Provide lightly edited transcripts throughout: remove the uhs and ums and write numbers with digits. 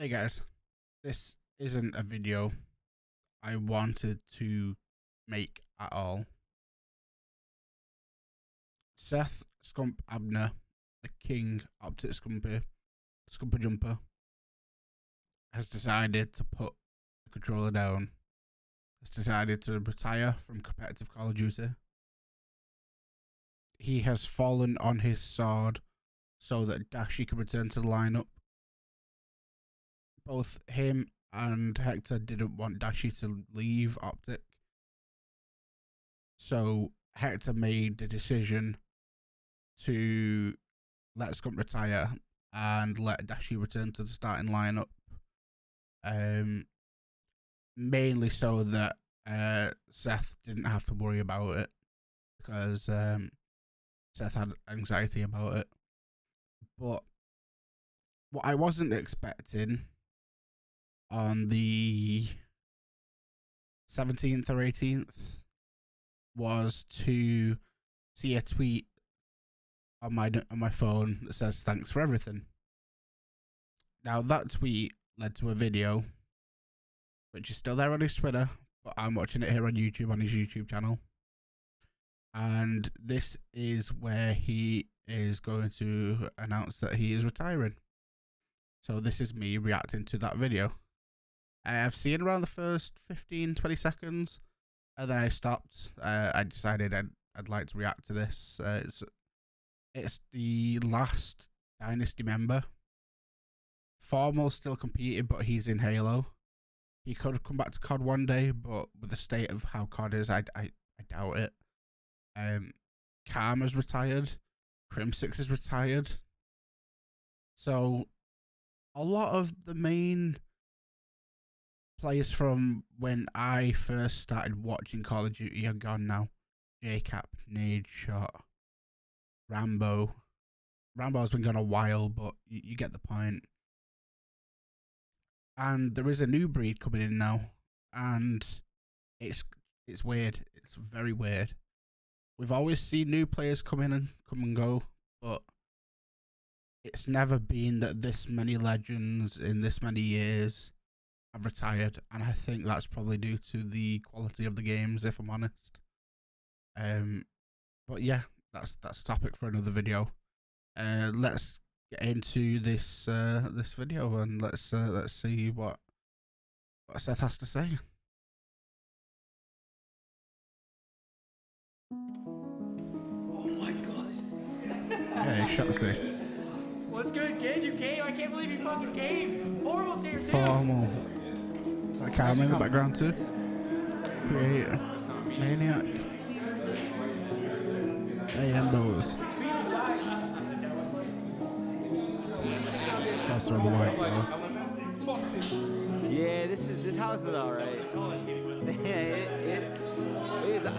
Hey guys, this isn't a video I wanted to make at all. Seth Scump Abner, the King OpTic Scumpi, Scumper Jumper, has decided to put the controller down. Has decided to retire from competitive Call of Duty. He has fallen on his sword so that Dashi can return to the lineup. Both him and Hector didn't want Dashi to leave OpTic. So Hector made the decision to let Scump retire and let Dashi return to the starting lineup. Mainly so that Seth didn't have to worry about it, because Seth had anxiety about it. But what I wasn't expecting on the 17th or 18th was to see a tweet on my phone that says "thanks for everything." Now that tweet led to a video which is still there on his Twitter, but I'm watching it here on YouTube, on his YouTube channel. And this is where he is going to announce that he is retiring. So this is me reacting to that video. I've seen around the first 15-20 seconds, and then I stopped. I decided I'd like to react to this. It's the last Dynasty member. Formal's still competing, but he's in Halo. He could have come back to CoD one day, but with the state of how CoD is, I doubt it. Karma's retired. Crim6 is retired. So a lot of the main players from when I first started watching Call of Duty are gone now. JCap, Nadeshot, Rambo. Rambo's been gone a while, but you get the point. And there is a new breed coming in now, and it's weird. It's very weird. We've always seen new players come and go, but it's never been that this many legends in this many years have retired, and I think that's probably due to the quality of the games, if I'm honest. But yeah, that's a topic for another video. Let's get into this this video, and let's see what Seth has to say. Oh my god. Yeah, shut the sea. What's good, kid? You came? I can't believe you fucking came. Formal's here too. Formal. Is that Karma in the background too? Creator. Maniac. AMBOs. That's on the white though. Yeah, this house is alright. Yeah,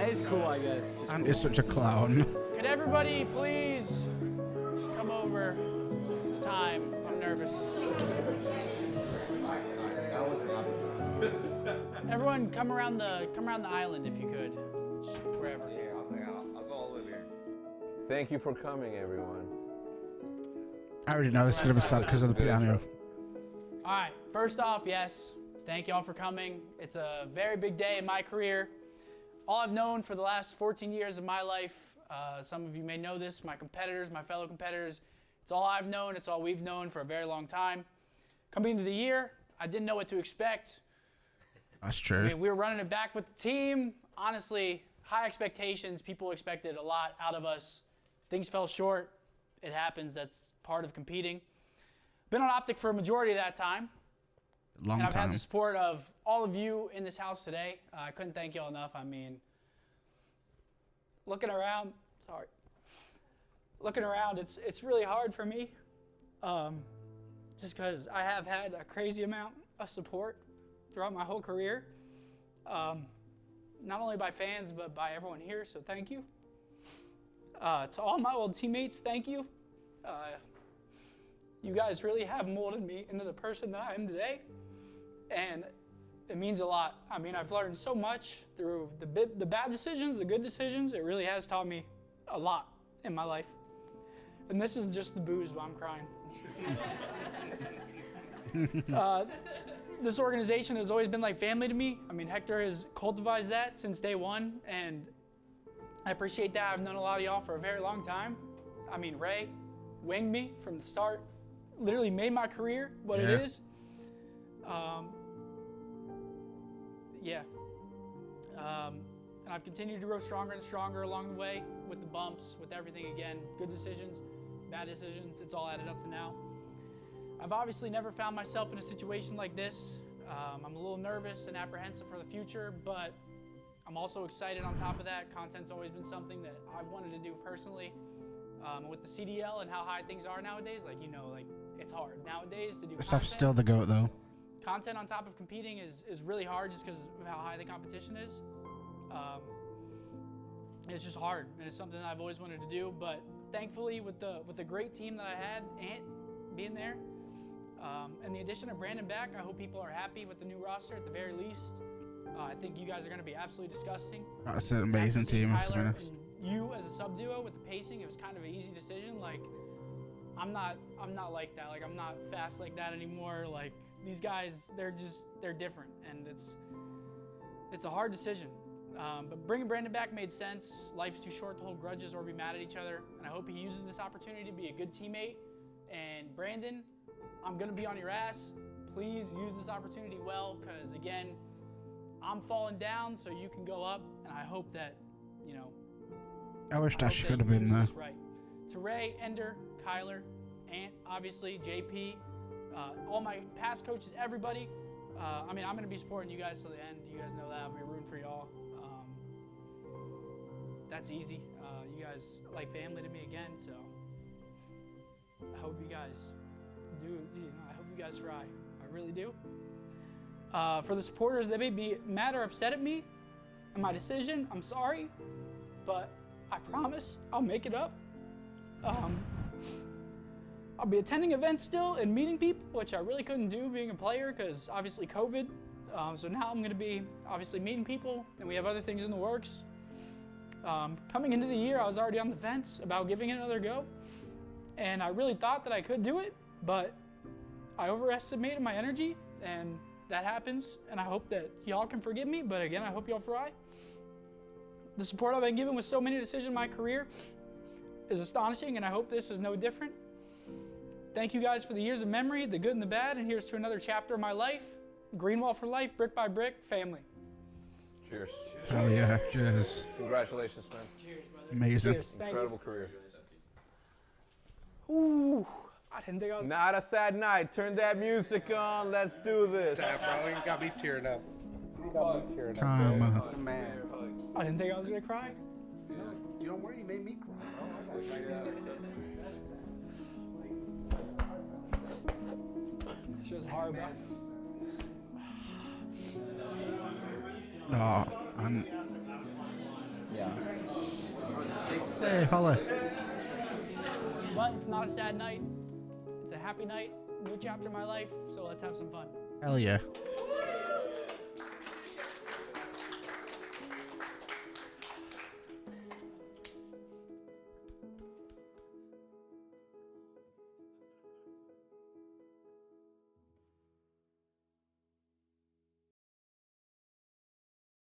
it's cool, I guess. And it's such a clown. Could everybody please come over? It's time. I'm nervous. Everyone, come around the island if you could. Just wherever. I'll go all over here. Thank you for coming, everyone. I already know this is going to be sad because of the piano. All right. First off, yes, thank y'all for coming. It's a very big day in my career. All I've known for the last 14 years of my life, some of you may know this, my competitors, my fellow competitors, it's all I've known, it's all we've known for a very long time. Coming into the year, I didn't know what to expect. That's true. I mean, we were running it back with the team. Honestly, high expectations. People expected a lot out of us. Things fell short. It happens. That's part of competing. Been on OpTic for a majority of that time. Long and I've time. had the support of all of you in this house today. I couldn't thank y'all enough. I mean, looking around, it's really hard for me, just because I have had a crazy amount of support throughout my whole career, not only by fans, but by everyone here, so thank you. To all my old teammates, thank you. You guys really have molded me into the person that I am today, and it means a lot. I mean, I've learned so much through the bad decisions, the good decisions. It really has taught me a lot in my life. And this is just the booze while I'm crying. This organization has always been like family to me. I mean, Hector has cultivated that since day one, and I appreciate that. I've known a lot of y'all for a very long time. I mean, Ray winged me from the start, literally made my career what it is. And I've continued to grow stronger and stronger along the way with the bumps, with everything. Again, good decisions, bad decisions, it's all added up to now. I've obviously never found myself in a situation like this. I'm a little nervous and apprehensive for the future, but I'm also excited on top of that. Content's always been something that I've wanted to do personally. With the CDL and how high things are nowadays, like, you know, like, it's hard nowadays to do content. Stuff's still the goat though. Content on top of competing is really hard just because of how high the competition is. It's just hard, and it's something that I've always wanted to do, but thankfully with the great team that I had, Ant being there, and the addition of Brandon back, I hope people are happy with the new roster at the very least. I think you guys are going to be absolutely disgusting. That's an amazing team, to be honest. You as a sub duo with the pacing, it was kind of an easy decision. Like, I'm not like that. Like, I'm not fast like that anymore. Like, these guys, they're different, and it's a hard decision. But bringing Brandon back made sense. Life's too short to hold grudges or be mad at each other, and I hope he uses this opportunity to be a good teammate. And Brandon, I'm gonna be on your ass. Please use this opportunity well, because again, I'm falling down so you can go up, and I hope that, you know, I wish Dash could have been there. Right. To Ray, Ender, Kyler, Ant, obviously, JP, all my past coaches, everybody. I mean, I'm going to be supporting you guys to the end. You guys know that. I'm going to be rooting for y'all. That's easy. You guys are like family to me again, so I hope you guys I hope you guys fry. I really do. For the supporters that may be mad or upset at me and my decision, I'm sorry, but I promise I'll make it up. I'll be attending events still and meeting people, which I really couldn't do being a player because obviously COVID. So now I'm going to be obviously meeting people, and we have other things in the works. Coming into the year, I was already on the fence about giving it another go, and I really thought that I could do it, but I overestimated my energy, and that happens, and I hope that y'all can forgive me, but again, I hope y'all fry. The support I've been given with so many decisions in my career is astonishing, and I hope this is no different. Thank you guys for the years of memory, the good and the bad, and here's to another chapter of my life. Greenwall for life, brick by brick, family. Cheers. Oh yeah, cheers. Congratulations, man. Cheers, brother. Amazing. Cheers, thank Incredible career. Ooh, I didn't think I was... Not a sad night. Turn that music on. Let's do this. Yeah, bro, you got me tearing up. Come on. Man. I didn't think I was gonna cry. You don't worry, you made me cry. It's just hard, bro. Oh, and Yeah. hey, Holly. But it's not a sad night. It's a happy night, new chapter in my life, so let's have some fun. Hell yeah.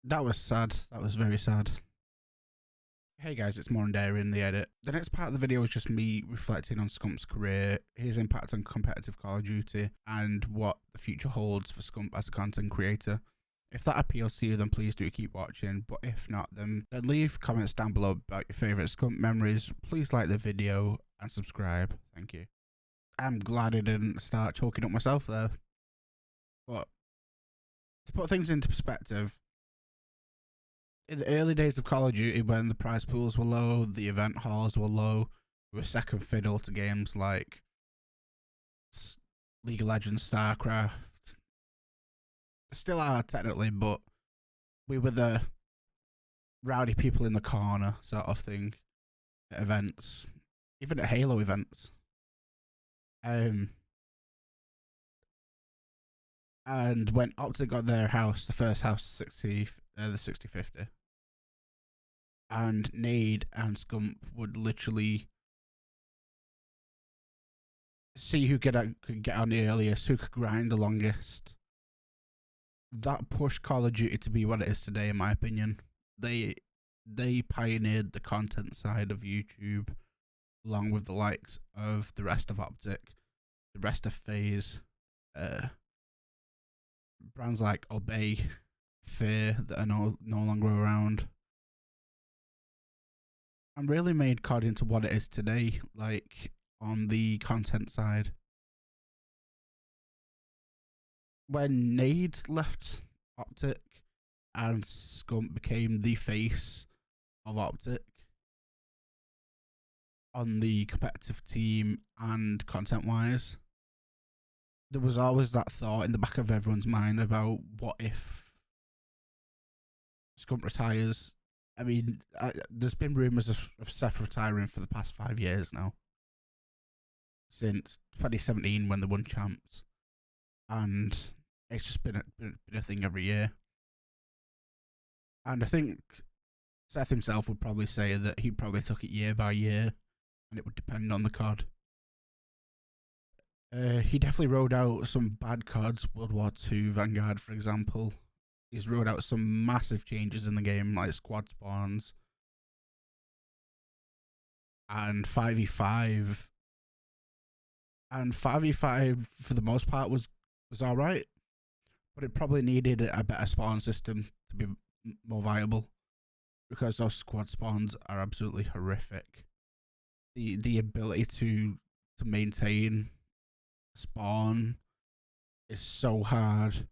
That was sad. That was very sad. Hey guys, it's Monday in the edit. The next part of the video is just me reflecting on Scump's career, his impact on competitive Call of Duty, and what the future holds for Scump as a content creator. If that appeals to you, then please do keep watching, but if not, then leave comments down below about your favourite Scump memories. Please like the video and subscribe. Thank you. I'm glad I didn't start choking up myself there. But to put things into perspective, in the early days of Call of Duty, when the prize pools were low, the event halls were low, we were second fiddle to games like League of Legends, StarCraft. Still are technically, but we were the rowdy people in the corner sort of thing at events, even at Halo events. And when OpTic got their house, the first house, the 6050, and Nade and Scump would literally see who could get on the earliest, who could grind the longest. That pushed Call of Duty to be what it is today, in my opinion. They pioneered the content side of YouTube, along with the likes of the rest of OpTic, the rest of FaZe, brands like Obey, Fear that are no longer around, and really made CoD into what it is today, like on the content side. When Nade left OpTic and Scump became the face of OpTic on the competitive team and content wise, there was always that thought in the back of everyone's mind about what if Scump retires. I mean, there's been rumours of Seth retiring for the past 5 years now, since 2017 when they won champs, and it's just been a thing every year. And I think Seth himself would probably say that he probably took it year by year, and it would depend on the CoD. He definitely rode out some bad CoDs, World War II, Vanguard, for example. He's rolled out some massive changes in the game, like squad spawns and 5v5. And 5v5, for the most part, was alright, but it probably needed a better spawn system to be more viable, because those squad spawns are absolutely horrific. The ability to maintain spawn is so hard,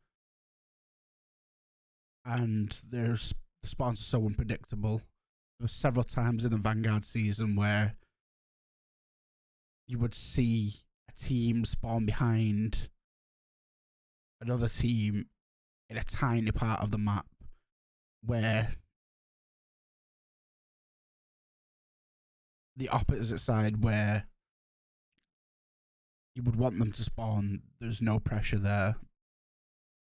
and the spawns are so unpredictable. There were several times in the Vanguard season where you would see a team spawn behind another team in a tiny part of the map, where the opposite side, where you would want them to spawn, there's no pressure there.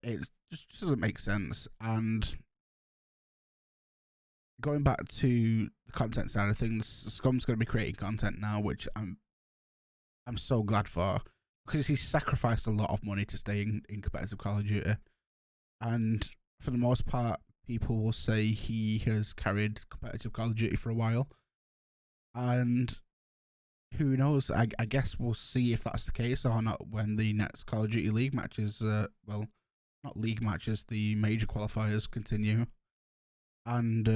It just doesn't make sense. And going back to the content side of things, Scump's going to be creating content now, which I'm so glad for, because he's sacrificed a lot of money to stay in competitive Call of Duty, and for the most part, people will say he has carried competitive Call of Duty for a while, and who knows, I guess we'll see if that's the case or not when the next Call of Duty League matches, well, not league matches, the major qualifiers continue, and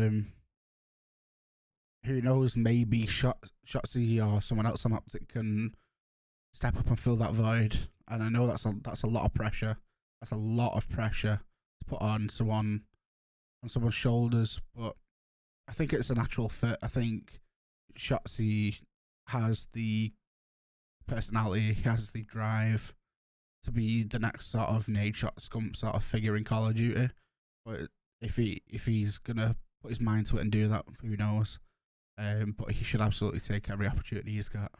who knows, maybe Shotzi or someone else on OpTic can step up and fill that void. And I know that's a lot of pressure. That's a lot of pressure to put on someone's shoulders, but I think it's a natural fit. I think Shotzi has the personality, he has the drive to be the next sort of Nade Shot Scump sort of figure in Call of Duty. But if he's gonna put his mind to it and do that, who knows? But he should absolutely take every opportunity he's got.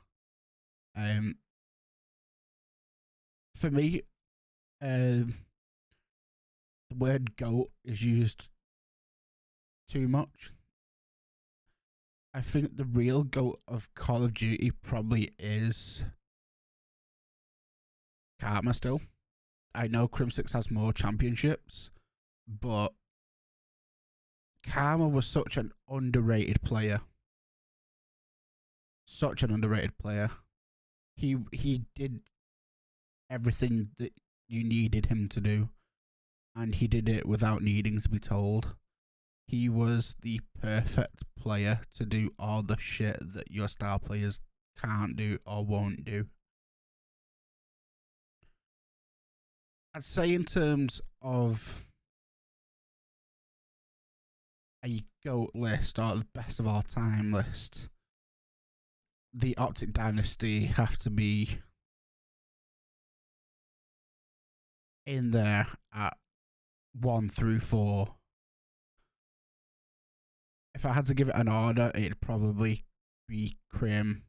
For me, the word GOAT is used too much. I think the real GOAT of Call of Duty probably is Karma still. I know Crim6 has more championships, but Karma was such an underrated player. Such an underrated player. He did everything that you needed him to do, and he did it without needing to be told. He was the perfect player to do all the shit that your star players can't do or won't do. I'd say in terms of a GOAT list or the best of all time list, the OpTic Dynasty have to be in there at 1 through 4. If I had to give it an order, it'd probably be Crim,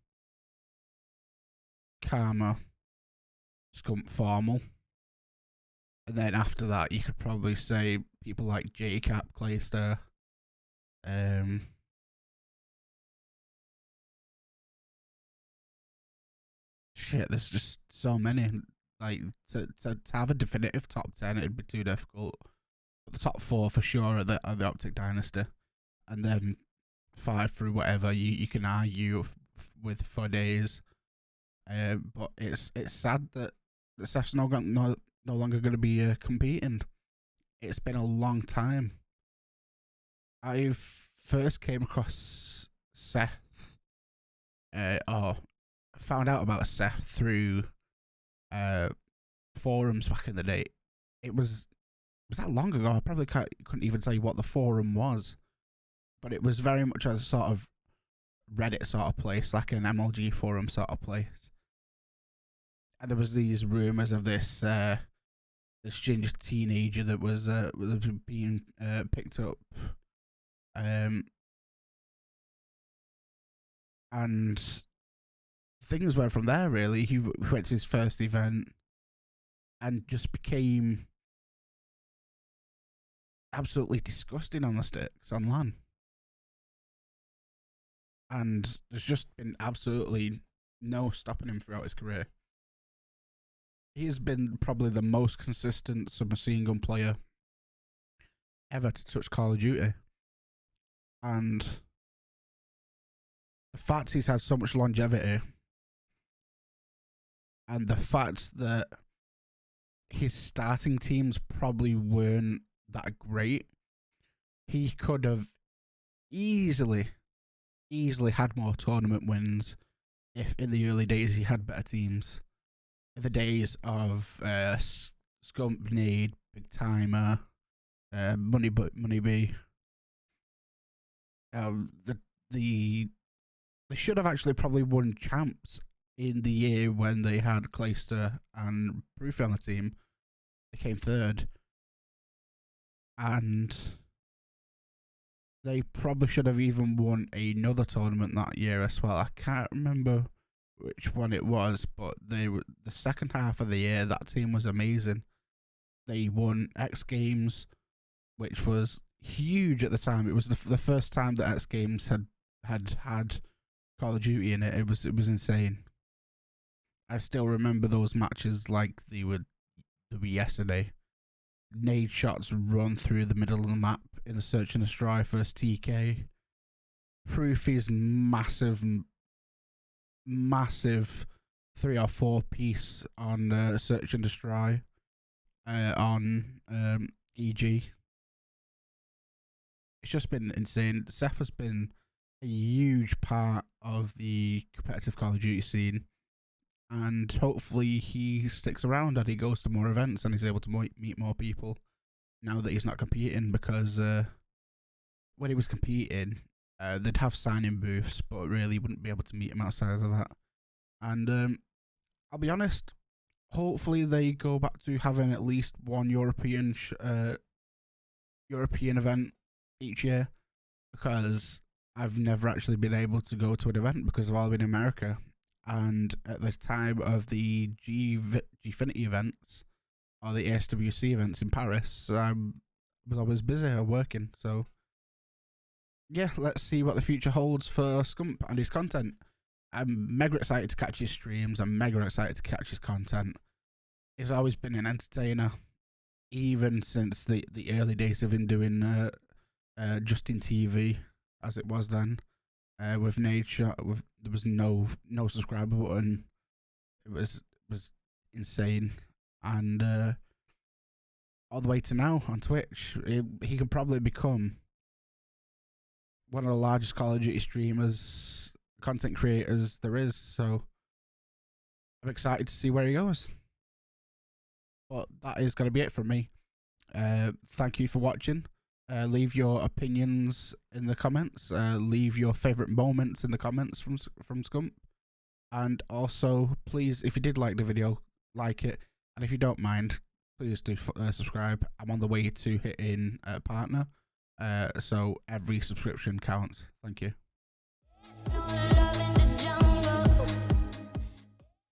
Karma, Scump, Formal. And then after that, you could probably say people like JCap, Clayster, shit, there's just so many. Like, to have a definitive top 10, it'd be too difficult. But the top 4 for sure are the OpTic Dynasty. And then 5 through whatever you can argue with for days. But it's sad that Seth's no longer going to be competing. It's been a long time. I first came across Seth, or found out about Seth through forums back in the day. It was that long ago. I probably couldn't even tell you what the forum was, but it was very much a sort of Reddit sort of place, like an MLG forum sort of place. And there was these rumors of this ginger teenager that was being picked up, and things went from there. Really, he went to his first event and just became absolutely disgusting on the sticks on LAN. And there's just been absolutely no stopping him throughout his career. He has been probably the most consistent submachine gun player ever to touch Call of Duty. And the fact he's had so much longevity, and the fact that his starting teams probably weren't that great, he could have easily had more tournament wins if in the early days he had better teams. In the days of Scump, Nade, Big Timer, Money B, they should have actually probably won champs in the year when they had Clayster and Proofy on the team. They came third, and they probably should have even won another tournament that year as well. I can't remember which one it was, but the second half of the year, that team was amazing. They won X Games, which was huge at the time. It was the first time that X Games had Call of Duty in it. It was insane. I still remember those matches like they were yesterday. Nade shots run through the middle of the map in the Search and Destroy first TK. Proofy's massive 3 or 4 piece on Search and Destroy on EG. It's just been insane. Seth has been a huge part of the competitive Call of Duty scene, and hopefully he sticks around and he goes to more events and he's able to meet more people now that he's not competing, because when he was competing, they'd have signing booths, but really wouldn't be able to meet him outside of that. And I'll be honest, hopefully they go back to having at least one European event each year, because I've never actually been able to go to an event because I've all been in America. And at the time of the Gfinity events, or the ASWC events in Paris, I was always busy or working. So yeah, let's see what the future holds for Scump and his content. I'm mega excited to catch his streams. I'm mega excited to catch his content. He's always been an entertainer, even since the early days of him doing Justin TV, as it was then. With Nade Shot, there was no subscriber button. It was insane, and all the way to now on Twitch, he could probably become one of the largest Call of Duty streamers, content creators there is. So I'm excited to see where he goes. But that is going to be it from me. Thank you for watching. Leave your opinions in the comments. Leave your favourite moments in the comments from Scump. And also, please, if you did like the video, like it. And if you don't mind, please do subscribe. I'm on the way to hitting partner. So every subscription counts. Thank you.